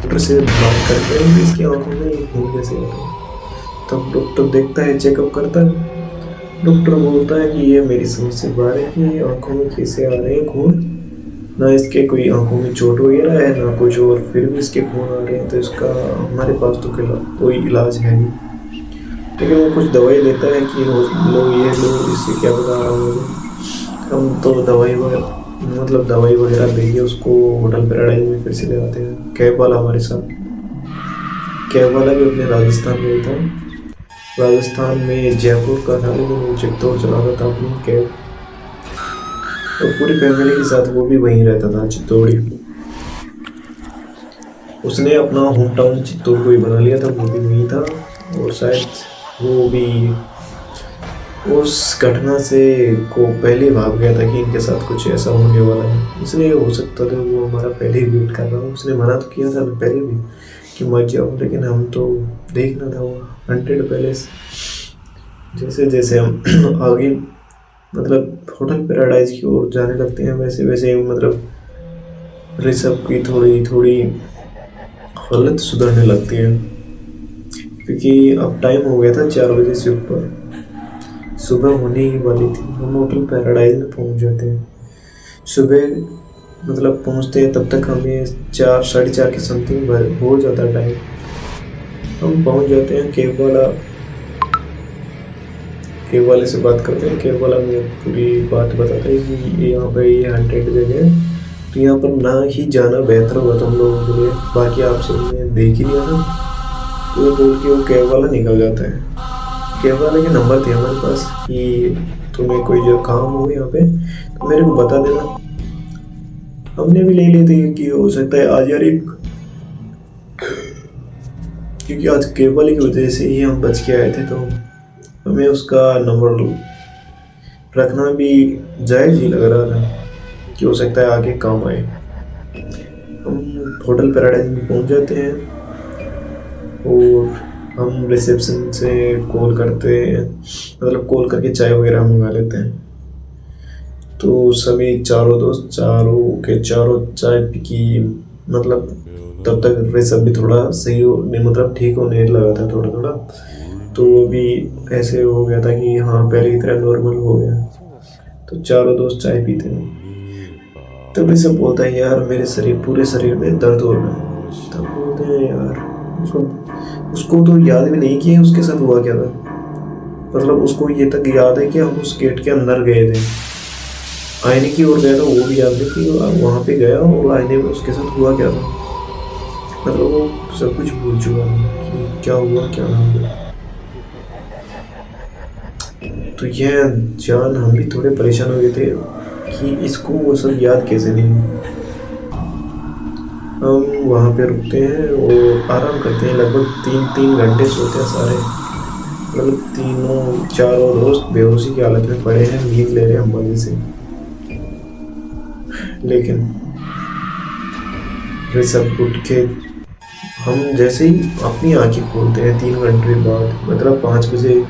Doctor से बात करते हैं कि इसकी आंखों में ये खून कैसे आ रहा है। तब डॉक्टर देखता है, चेकअप करता है। डॉक्टर बोलता है कि ये मेरी समझ से बाहर है कि आंखों में कैसे आ रहे हैं खून। ना इसके कोई आंखों में चोट वगैरह है ना कुछ, और फिर भी इसके खून आ रहे हैं, तो इसका हमारे पास तो कोई इलाज है नहीं। लेकिन वो कुछ दवाई देता है कि लो ये लो, इससे क्या बता रहा हूँ मुझे। हम तो दवाई वगैरह मतलब दवाई वगैरह देके उसको होटल पैराडाइज में फिर से ले आते हैं। कैब वाला हमारे साथ, कैब वाला भी अपने राजस्थान में ही था। राजस्थान में जयपुर का था, लेकिन वो चित्तौड़ चला रहा था अपनी कैब। और पूरी फैमिली के साथ वो भी वहीं रहता था, चित्तौड़ ही। उसने अपना होम टाउन चित्तौड़ को ही बना लिया था, वो भी वहीं था। और शायद वो भी उस घटना से को पहले ही भाग गया था कि इनके साथ कुछ ऐसा होने वाला है, इसलिए हो सकता था वो हमारा पहले ही वेट कर रहा हो। उसने मना तो किया था पहले भी कि मत जाओ, लेकिन हम तो देखना था वो हंटेड पैलेस। जैसे जैसे हम आगे मतलब होटल पैराडाइज की ओर जाने लगते हैं, वैसे वैसे मतलब ऋषभ की थोड़ी थोड़ी हालत सुधरने लगती है। क्योंकि अब टाइम हो गया था 4 बजे से ऊपर, सुबह होने ही वाली थी। हम होटल पैराडाइज में पहुंच जाते हैं सुबह, मतलब पहुंचते हैं तब तक हमें 4 साढ़े 4 के समथिंग हो जाता है टाइम। हम पहुंच जाते हैं। कैब वाले से बात करते हैं। कैब वाला हमें पूरी बात बताता है कि ये यहाँ पे ये हंटेड जगह है, तो यहाँ पर ना ही जाना बेहतर होगा तुम लोगों के लिए, बाकी आप सबने देख ही लिया ना। तो ये बोल के वो कैब वाला निकल जाता है। कैब वाले के नंबर थे हमारे पास कि तुम्हें कोई जो काम हो यहाँ पे तो मेरे को बता देना। हमने भी ले लिए थे कि हो सकता है आज यार एक, क्योंकि आज कैब वाले की वजह से ही हम बच के आए थे, तो हमें उसका नंबर रखना भी जायज़ ही लग रहा था कि हो सकता है आगे काम आए। हम होटल पैराडाइज में पहुंच जाते हैं और हम रिसेप्शन से कॉल करते हैं, मतलब कॉल करके चाय वगैरह मंगा लेते हैं। तो सभी चारों दोस्त चारों के चारों चाय पी की, मतलब तब तक ऋषभ भी थोड़ा सही होने मतलब ठीक होने लगा था थोड़ा थोड़ा। तो वो भी ऐसे हो गया था कि हाँ पहले की तरह नॉर्मल हो गया। तो चारों दोस्त चाय पीते हैं। तब ऋषभ बोलता है यार मेरे शरीर पूरे शरीर में दर्द हो रहा है। तब बोलते हैं यार उसको उसको तो याद भी नहीं कि उसके साथ हुआ क्या था। मतलब उसको ये तक याद है कि हम उस गेट के अंदर गए थे, आईने की ओर गया था, वो भी याद है कि वहाँ पे गया और आईने में उसके साथ हुआ क्या था। मतलब वो सब कुछ भूल चुका है कि क्या हुआ क्या ना हुआ। तो यह जान हम भी थोड़े परेशान हो गए थे कि इसको वो सब याद कैसे नहीं। हम वहाँ पे रुकते हैं और आराम करते हैं, लगभग 3-3 घंटे सोते हैं सारे। मतलब तीनों चारों दोस्त बेहोशी की हालत में पड़े हैं, नींद ले रहे हैं मजे से। लेकिन ऋषभ उठ के, हम जैसे ही अपनी आंखें खोलते हैं 3 घंटे बाद, मतलब 5 बजे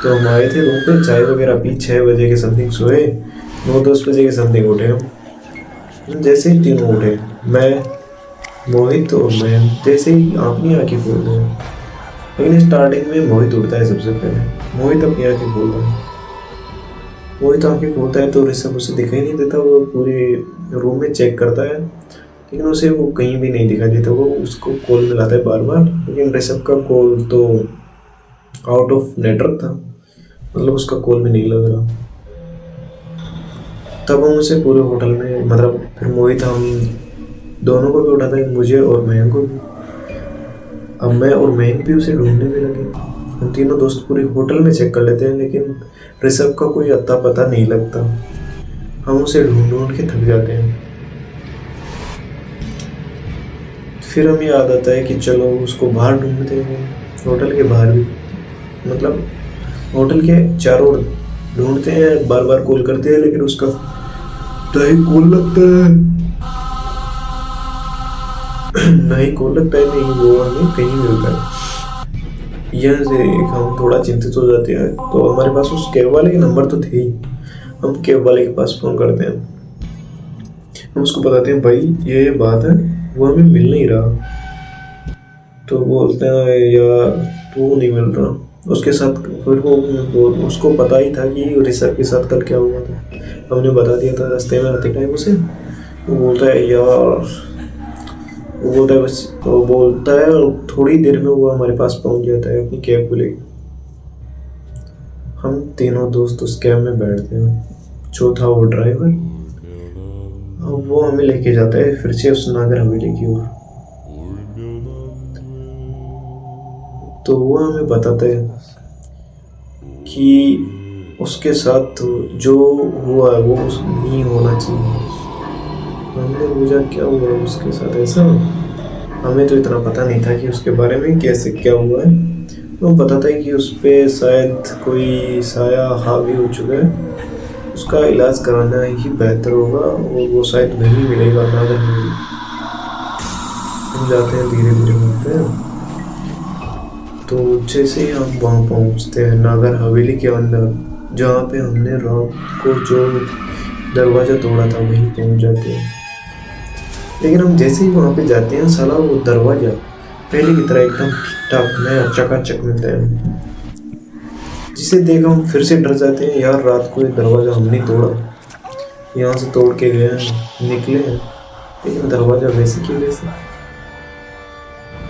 तो हम आए थे रूम पे, चाय वगैरह पी, 6 बजे के समथिंग सोए, 9-10 बजे के समथिंग उठे हम। जैसे ही तीनों उठे, मैं, मोहित और मैं, जैसे ही अपनी आंखें खोलते हैं, लेकिन स्टार्टिंग में मोहित उठता है सबसे पहले। मोहित अपनी आंखें खोलता है। मोहित आंखें खोलता है तो ऋषभ उसे दिखाई नहीं देता। वो पूरे रूम में चेक करता है, लेकिन उसे वो कहीं भी नहीं दिखाई देता। वो उसको कॉल मिलाता है बार बार, लेकिन ऋषभ का कॉल तो आउट ऑफ नेटवर्क था, मतलब उसका कॉल भी नहीं लग रहा। तब हम उसे पूरे होटल में, मतलब फिर मोहित हम दोनों को भी उठाता है, मुझे और मयंक को भी। अब मैं और मयंक भी उसे ढूंढने में लगे। हम तीनों दोस्त पूरे होटल में चेक कर लेते हैं, लेकिन ऋषभ का कोई अता पता नहीं लगता। हम उसे ढूंढ ढूंढ के थक जाते हैं। फिर हमें याद आता है कि चलो उसको बाहर ढूंढते हैं, होटल के बाहर भी, मतलब होटल के चारों ओर ढूंढते हैं, बार बार कॉल करते हैं, लेकिन उसका नहीं कॉल लगता है। नहीं कॉल लगता है, नहीं वो हमें कहीं मिलता है। यह से हम थोड़ा चिंतित हो जाते हैं। तो हमारे पास उस कैब वाले के नंबर तो थे ही। हम कैब वाले के पास फ़ोन करते हैं, हम उसको बताते हैं भाई ये बात है, वो हमें मिल नहीं रहा। तो बोलते हैं यार तू नहीं मिल रहा उसके साथ। फिर उसको पता ही था कि ऋषभ के साथ कल क्या हुआ था, हमने बता दिया था रास्ते में आते टाइम उसे। वो बोलता है यार, वो बोलता है बस, वो बोलता है और थोड़ी देर में वो हमारे पास पहुंच जाता है अपनी कैब को लेकर। हम तीनों दोस्त उस कैब में बैठते हैं, चौथा वो ड्राइवर। अब वो हमें लेके जाता है फिर से उस नागर हवेली की ओर। तो वो हमें बताता है कि उसके साथ जो हुआ वो नहीं होना चाहिए। हमने पूछा क्या हुआ उसके साथ ऐसा। हमें तो इतना पता नहीं था कि उसके बारे में कैसे क्या हुआ है। वो बताता है कि उस पे शायद कोई साया हावी हो चुका है, उसका इलाज कराना ही बेहतर होगा और वो शायद नहीं मिलेगा नागर में। हम जाते हैं धीरे धीरे बढ़ते हैं। तो जैसे ही हम वहाँ पहुँचते हैं नागर हवेली के अंदर, जहाँ पे हमने रात को जो दरवाज़ा तोड़ा था वहीं पहुँच जाते हैं। लेकिन हम जैसे ही वहाँ पे जाते हैं साला वो दरवाज़ा पहले की तरह एकदम ठीक ठाक नया चकाचक मिलता है, जिसे देख हम फिर से डर जाते हैं। यार रात को ये दरवाज़ा हमने तोड़ा, यहाँ से तोड़ के गए हैं निकले हैं, लेकिन दरवाज़ा वैसे की वैसे।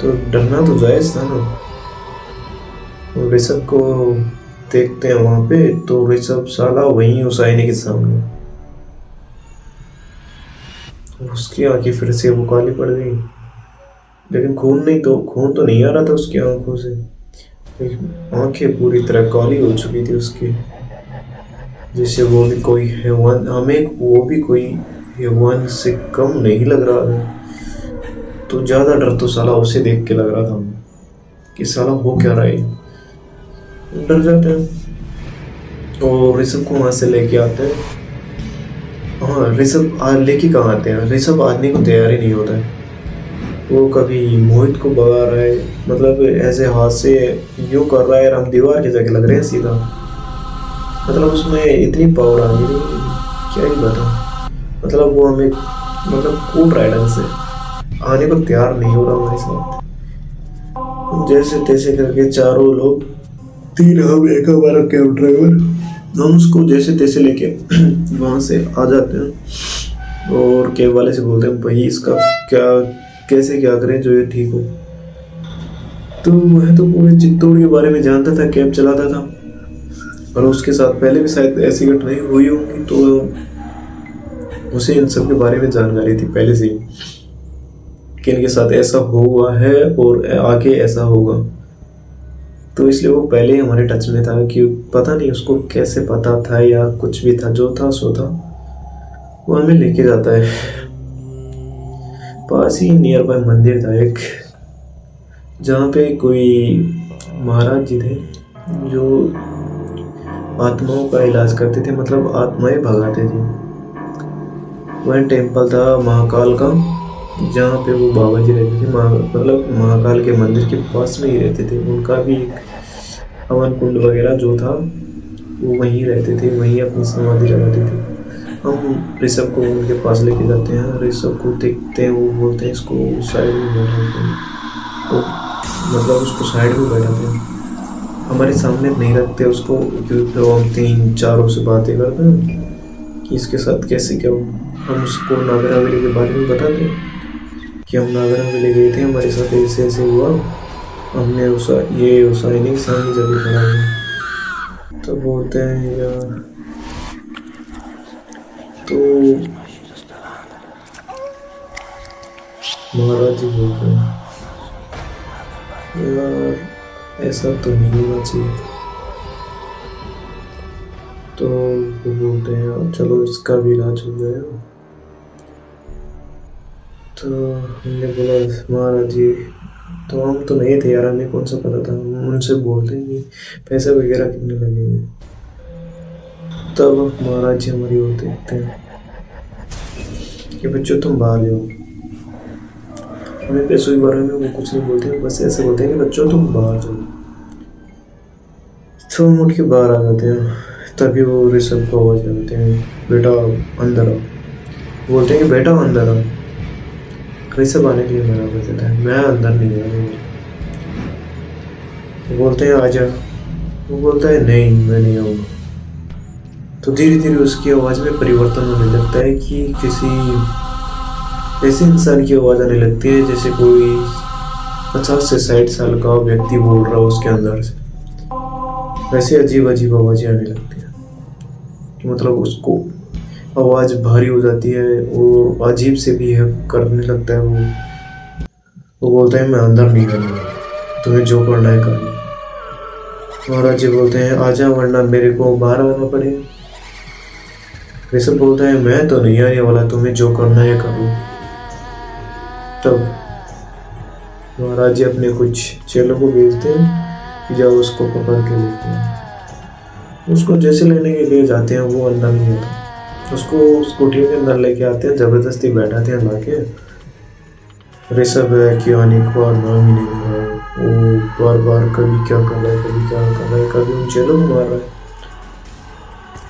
तो डरना तो जायज़ था ना। और ऋषभ को देखते हैं वहाँ पे, तो ऋषभ साला वहीं उस आईने के सामने। उसकी आंखें फिर से वो काली पड़ गई, लेकिन खून तो नहीं आ रहा था उसकी आंखों से। आंखें पूरी तरह काली हो चुकी थी उसकी, जैसे वो भी कोई हैवान, हमें वो भी कोई हैवान से कम नहीं लग रहा है। तो ज़्यादा डर तो साला उसे देख के लग रहा था कि साला हो क्या रहा है। डर जाते हैं और ऋषभ को वहाँ से लेके आते हैं। हाँ, ऋषभ लेके कहाँ आते हैं, ऋषभ आने को तैयार ही नहीं होता है। वो कभी मोहित को भगा रहा है, मतलब ऐसे हाथ से यूँ कर रहा है, हम दीवार के जाके लग रहे हैं सीधा। मतलब उसमें इतनी पावर आ गई, क्या ही बताऊँ। मतलब वो हमें मतलब कूट रहा है ढंग से, आने को तैयार नहीं हो रहा हमारे साथ। जैसे तैसे करके चारों लोग, तीन हम एक हमारा कैब ड्राइवर, हम उसको जैसे तैसे लेके वहाँ से आ जाते हैं। और कैब वाले से बोलते हैं भाई इसका कैसे क्या करें जो ये ठीक हो। तो वह तो पूरे चित्तौड़ के बारे में जानता था, कैब चलाता था, और उसके साथ पहले भी शायद ऐसी घटनाएं हुई होंगी, तो उसे इन सब के बारे में जानकारी थी पहले से ही कि इनके साथ ऐसा हुआ है और आगे ऐसा होगा। तो इसलिए वो पहले ही हमारे टच में था कि पता नहीं उसको कैसे पता था या कुछ भी था, जो था सो था। वो हमें लेके जाता है, पास ही नियर बाय मंदिर था एक, जहाँ पे कोई महाराज जी थे जो आत्माओं का इलाज करते थे, मतलब आत्माएं भगाते थे। वह टेम्पल था महाकाल का, जहाँ पे वो बाबा जी रहते थे, मतलब महाकाल के मंदिर के पास में ही रहते थे। उनका भी एक हवन कुंड वगैरह जो था वो वहीं रहते थे, वहीं अपनी समाधि लगाते थे। हम ऋषभ को उनके पास लेके जाते हैं, ऋषभ को देखते हैं, वो बोलते हैं इसको साइड में बैठाते हैं। तो मतलब उसको साइड में बैठाते हैं, हमारे सामने नहीं रखते उसको, क्योंकि हम 3-4 से बातें करते हैं कि इसके साथ कैसे क्या हो। हम उसको नागर हवेली के बारे में बताते हैं कि हम नागर हवेली गए थे, हमारे साथ ऐसे ऐसे हुआ, हमने उस आईने के सामने जरूर खड़ा हुआ। तो बोलते हैं यार, तो महाराज जी बोलते हैं यार ऐसा तो नहीं होना चाहिए। तो वो बोलते हैं यार चलो इसका भी इलाज हो जाएगा। तो हमने बोला महाराज जी, तो हम तो नहीं थे यार, हमें कौन सा पता था। हम उनसे बोलते हैं कि पैसे वगैरह कितने लगेंगे। तब महाराज जी हमारी ओर देखते हैं कि बच्चों तुम बाहर जाओ। हमें पैसों के बारे में वो कुछ नहीं बोलते, बस ऐसे बोलते हैं कि बच्चों तुम बाहर जाओ। तो हम उठ के बाहर आ जाते हैं, तभी वो ऋषभ को आवाज लगाते हैं बेटा अंदर आओ। बोलते हैं कि बेटा अंदर आओ। ऋषभ आने के लिए मना कर देता है, मैं अंदर नहीं जा रहा। वो बोलते हैं आजा। वो बोलता है नहीं मैं नहीं आऊँगा। तो धीरे धीरे उसकी आवाज़ में परिवर्तन होने लगता है कि किसी ऐसे इंसान की आवाज़ आने लगती है जैसे कोई 50 से 60 साल का व्यक्ति बोल रहा हो उसके अंदर से। वैसे अजीब अजीब आवाज़ें आने लगती हैं कि मतलब उसको आवाज़ भारी हो जाती है और अजीब से बिहेव करने लगता है वो बोलता है मैं अंदर नहीं आने वाला, तुम्हें जो करना है कर लो। महाराज जी बोलते हैं आजा वरना मेरे को बाहर आना पड़ेगा। ऋषभ बोलता है मैं तो नहीं आने वाला, तुम्हें जो करना है कर लो। तब महाराज जी अपने कुछ चेलों को भेजते हैं कि जाओ उसको पकड़ के लेते हैं। उसको जैसे लेने के लिए जाते हैं वो अंदर नहीं आता। उसको उस कुटिया के अंदर लेके आते हैं, जबरदस्ती बैठाते हैं लाके। ऋषभ है कि आने को और नाम ही नहीं ले रहा है। वो बार बार कभी क्या कर रहा है कभी क्या कर रहा है, कभी उन चेलों को मार रहा है,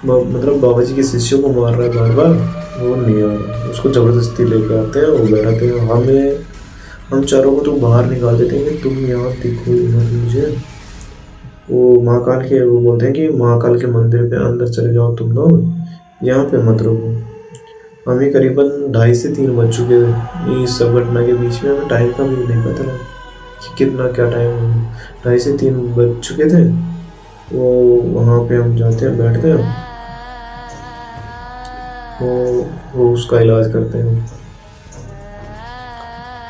मतलब बाबा जी के शिष्यों को मार रहा है बार बार। वो नहीं आ रहा, उसको जबरदस्ती लेके आते हैं, वो बैठाते हैं। हम चारों को तो बाहर निकाल देते हैं कि तुम यहाँ दिखो मत मुझे। वो महाकाल के वो बोलते हैं कि महाकाल के मंदिर पे अंदर चले जाओ तुम लोग, यहाँ पे मत रुको। हमें करीबन 2:30 से 3 बज चुके थे। इस सब घटना के बीच में हमें टाइम का भी नहीं पता लगा कि कितना क्या टाइम हो। 2:30 से 3 बज चुके थे। वो वहाँ पे हम जाते हैं, बैठते हैं, वो उसका इलाज करते हैं।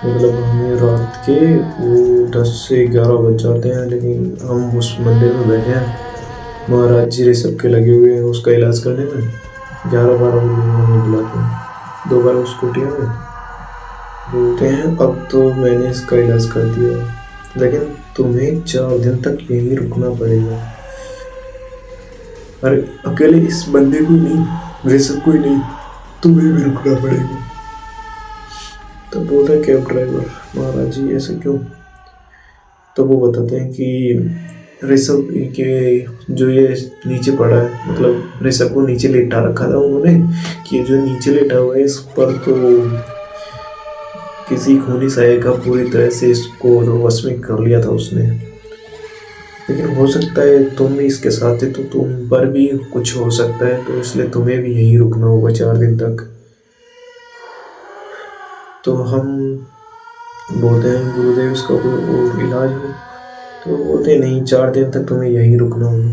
मतलब हमें रात के वो 10 से 11 बज जाते हैं, लेकिन हम उस मंदिर में बैठे हैं, महाराज जी ऋषभ के लगे हुए हैं उसका इलाज करने में। 11-12 बजे हमें बुलाते हैं दोबारा उस कुटिया में। बोलते हैं अब तो मैंने इसका इलाज कर दिया, लेकिन तुम्हें 4 दिन तक यहीं रुकना पड़ेगा। अरे अकेले इस बंदे को नहीं, ऋषभ को ही नहीं, तुम्हें भी रुकना पड़ेगा। तो बोलता है कैब ड्राइवर महाराज जी ऐसा क्यों? तो वो बताते हैं कि ऋषभ के जो ये नीचे पड़ा है, मतलब ऋषभ को नीचे लेटा रखा था उन्होंने, कि जो नीचे लेटा हुआ है इस पर तो किसी खूनी साये का पूरी तरह से इसको वश में कर लिया था उसने। लेकिन हो सकता है तुम भी इसके साथ थे तो तुम पर भी कुछ हो सकता है, तो इसलिए तुम्हें भी यहीं रुकना होगा 4 दिन तक। तो हम बोलते हैं गुरुदेव इसका कोई और इलाज हो? तो बोलते हैं नहीं, 4 दिन तक तुम्हें यहीं रुकना होगा।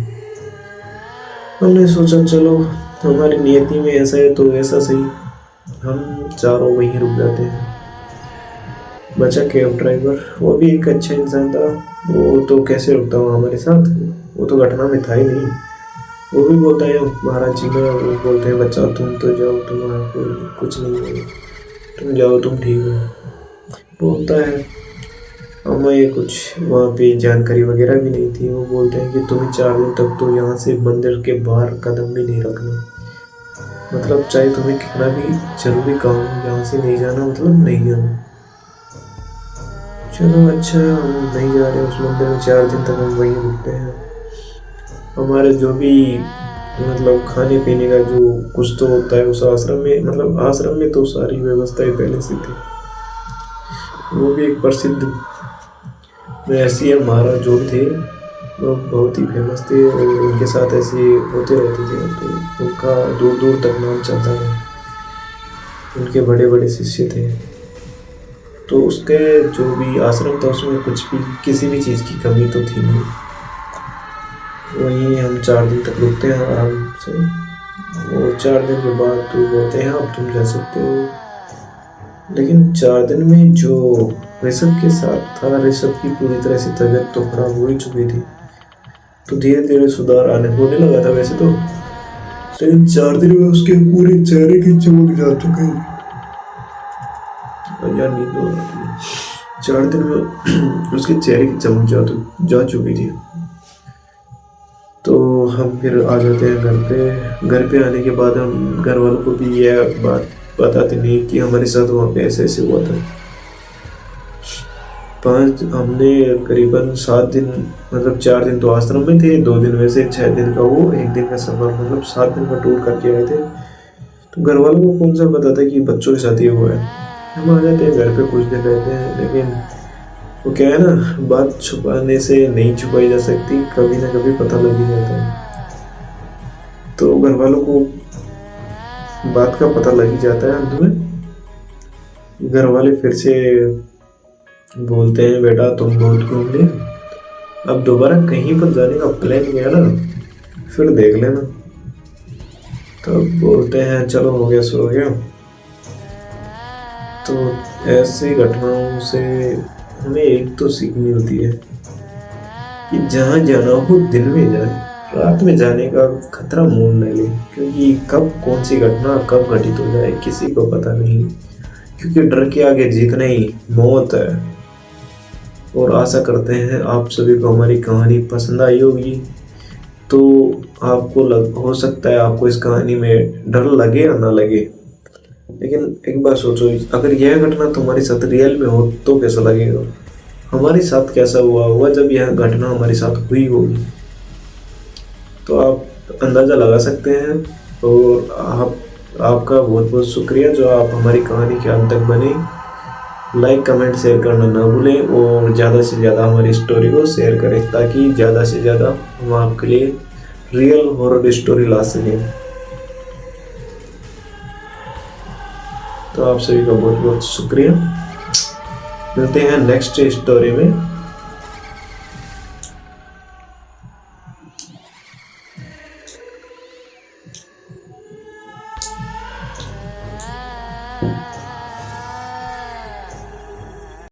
हमने सोचा चलो हमारी नियति में ऐसा है तो ऐसा सही, हम चारों वहीं रुक जाते हैं। बचा कैब ड्राइवर, वो भी एक अच्छा इंसान था, वो तो कैसे रुकता हुआ हमारे साथ, वो तो घटना में था ही नहीं। वो भी बोलता है महाराज जी में, वो बोलते हैं बच्चा तुम तो जाओ, तुम्हारा कोई कुछ नहीं है, तुम जाओ तुम ठीक हो। बोलता है हमें कुछ वहाँ पे जानकारी वगैरह भी नहीं थी। वो बोलते हैं कि तुम्हें 4 दिन तक तो यहाँ से मंदिर के बाहर कदम भी नहीं रखना, मतलब चाहे तुम्हें कितना भी जरूरी काम यहाँ से नहीं जाना, मतलब नहीं जाना। चलो अच्छा हम नहीं जा रहे उस मंदिर में, 4 दिन तक हम वहीं रुकते हैं। हमारे जो भी मतलब खाने पीने का जो कुछ तो होता है उस आश्रम में, मतलब आश्रम में तो सारी व्यवस्थाएं पहले से थी। वो भी एक प्रसिद्ध ऐसी है महाराज जो थे, वो बहुत ही फेमस थे और उनके साथ ऐसे होते रहते थे, तो उनका दूर दूर तक नाम चलता था। उनके बड़े बड़े शिष्य थे, तो उसके जो भी आश्रम था उसमें कुछ भी किसी भी चीज़ की कमी तो थी नहीं। वहीं हम 4 दिन तक रुकते हैं आराम से, और 4 दिन के बाद तो बोलते हैं अब तुम जा सकते हो। लेकिन 4 दिन में जो ऋषभ के साथ था, ऋषभ की पूरी तरह से तबीयत तो खराब हो ही चुकी थी, तो धीरे धीरे सुधार होने लगा था वैसे तो, लेकिन 4 दिन में उसके पूरे चेहरे की चमक जा चुकी है। यार नींद हो रही है। 4 दिन में उसके चेहरे की चमक जा चुकी थी। तो हम फिर आ जाते हैं घर पे। घर पे आने के बाद हम घर वालों को भी यह बात बताते नहीं कि हमारे साथ वहाँ पे ऐसे ऐसे हुआ था। हमने करीबन 7 दिन, मतलब 4 दिन तो आश्रम में थे, 2 दिन में से 6 दिन का वो 1 दिन का सफर, मतलब 7 दिन का टूर करके आए थे। तो घर वालों को कौन सा पता था कि बच्चों के साथ ये हुआ है। हम आ जाते हैं घर पे, कुछ दिन रहते हैं, लेकिन वो क्या है ना, बात छुपाने से नहीं छुपाई जा सकती, कभी ना कभी पता लग ही जाता है। तो घर वालों को बात का पता लग ही जाता है अंत में। घर वाले फिर से बोलते हैं, बेटा तुम बहुत घूम लिए, अब दोबारा कहीं पर जाने का प्लान किया ना, फिर देख लेना। तो बोलते हैं चलो हो गया सो हो गया। तो ऐसी घटनाओं से हमें एक तो सीख मिलती है कि जहाँ जाना हो दिन में जाए, रात में जाने का खतरा मोल न ले, क्योंकि कब कौन सी घटना कब घटित हो जाए किसी को पता नहीं। क्योंकि डर के आगे जीतना ही मौत है। और आशा करते हैं आप सभी को हमारी कहानी पसंद आई होगी। तो आपको हो सकता है आपको इस कहानी में डर लगे या ना लगे, लेकिन एक बार सोचो, अगर यह घटना तुम्हारे साथ रियल में हो तो कैसा लगेगा। हमारे साथ कैसा हुआ होगा जब यह घटना हमारे साथ हुई होगी, तो आप अंदाज़ा लगा सकते हैं। और आपका बहुत बहुत शुक्रिया जो आप हमारी कहानी के अंत तक बने। लाइक कमेंट शेयर करना ना भूलें, और ज़्यादा से ज़्यादा हमारी स्टोरी को शेयर करें, ताकि ज़्यादा से ज़्यादा हम आपके लिए रियल हॉरर स्टोरी ला सकें। तो आप सभी का बहुत बहुत शुक्रिया। मिलते हैं नेक्स्ट स्टोरी में।